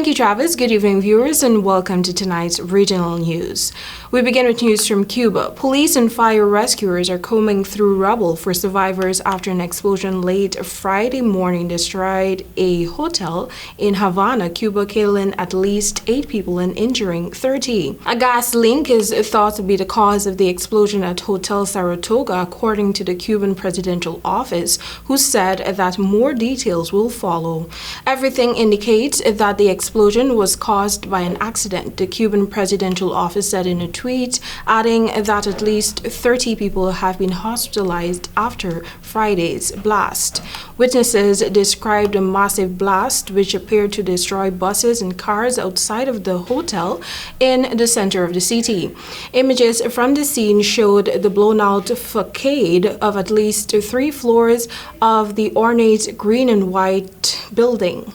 Thank you, Travis. Good evening, viewers, and welcome to tonight's regional news. We begin with news from Cuba. Police and fire rescuers are combing through rubble for survivors after an explosion late Friday morning destroyed a hotel in Havana, Cuba, killing at least 8 people and injuring 30. A gas leak is thought to be the cause of the explosion at Hotel Saratoga, according to the Cuban presidential office, who said that more details will follow. Everything indicates that the explosion was caused by an accident, the Cuban presidential office said in a tweet, adding that at least 30 people have been hospitalized after Friday's blast. Witnesses described a massive blast which appeared to destroy buses and cars outside of the hotel in the center of the city. Images from the scene showed the blown-out facade of at least 3 floors of the ornate green and white building.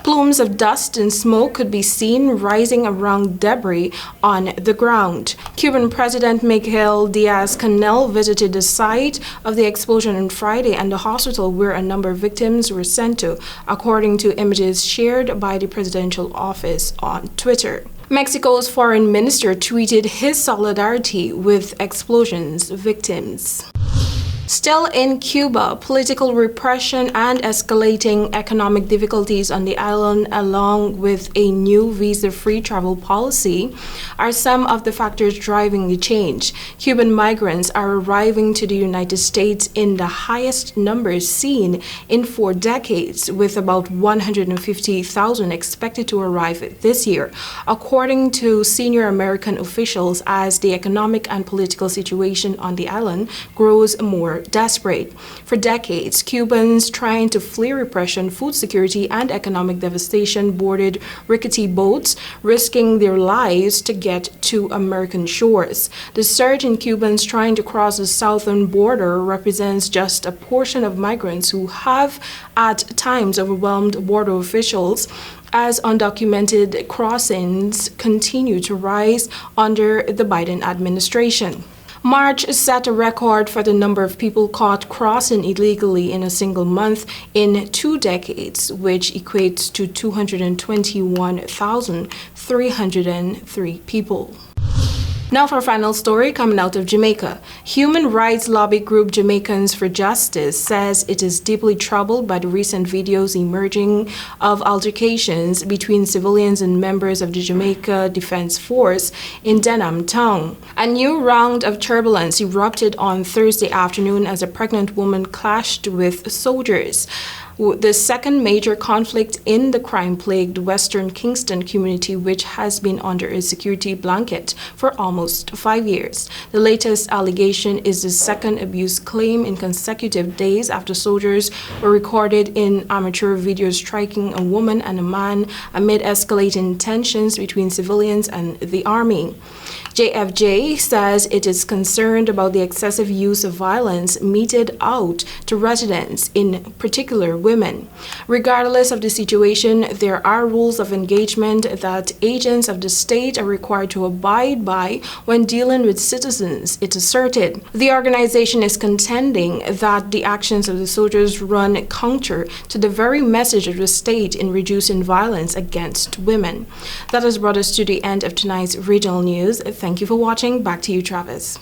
Plumes of dust and smoke could be seen rising around debris on the ground. Cuban President Miguel Diaz-Canel visited the site of the explosion on Friday and the hospital where a number of victims were sent to, according to images shared by the presidential office on Twitter. Mexico's foreign minister tweeted his solidarity with explosions victims. Still in Cuba, political repression and escalating economic difficulties on the island, along with a new visa-free travel policy, are some of the factors driving the change. Cuban migrants are arriving to the United States in the highest numbers seen in 4 decades, with about 150,000 expected to arrive this year, according to senior American officials, as the economic and political situation on the island grows more desperate. For decades, Cubans trying to flee repression, food security, and economic devastation boarded rickety boats, risking their lives to get to American shores. The surge in Cubans trying to cross the southern border represents just a portion of migrants who have at times overwhelmed border officials, as undocumented crossings continue to rise under the Biden administration. March set a record for the number of people caught crossing illegally in a single month in 2 decades, which equates to 221,303 people. Now for our final story coming out of Jamaica. Human rights lobby group Jamaicans for Justice says it is deeply troubled by the recent videos emerging of altercations between civilians and members of the Jamaica Defense Force in Denham town. A new round of turbulence erupted on Thursday afternoon as a pregnant woman clashed with soldiers. The second major conflict in the crime-plagued Western Kingston community, which has been under a security blanket for almost 5 years. The latest allegation is the second abuse claim in consecutive days after soldiers were recorded in amateur videos striking a woman and a man amid escalating tensions between civilians and the army. JFJ says it is concerned about the excessive use of violence meted out to residents, in particular women. Regardless of the situation, there are rules of engagement that agents of the state are required to abide by when dealing with citizens, it asserted. The organization is contending that the actions of the soldiers run counter to the very message of the state in reducing violence against women. That has brought us to the end of tonight's regional news. Thank you for watching. Back to you, Travis.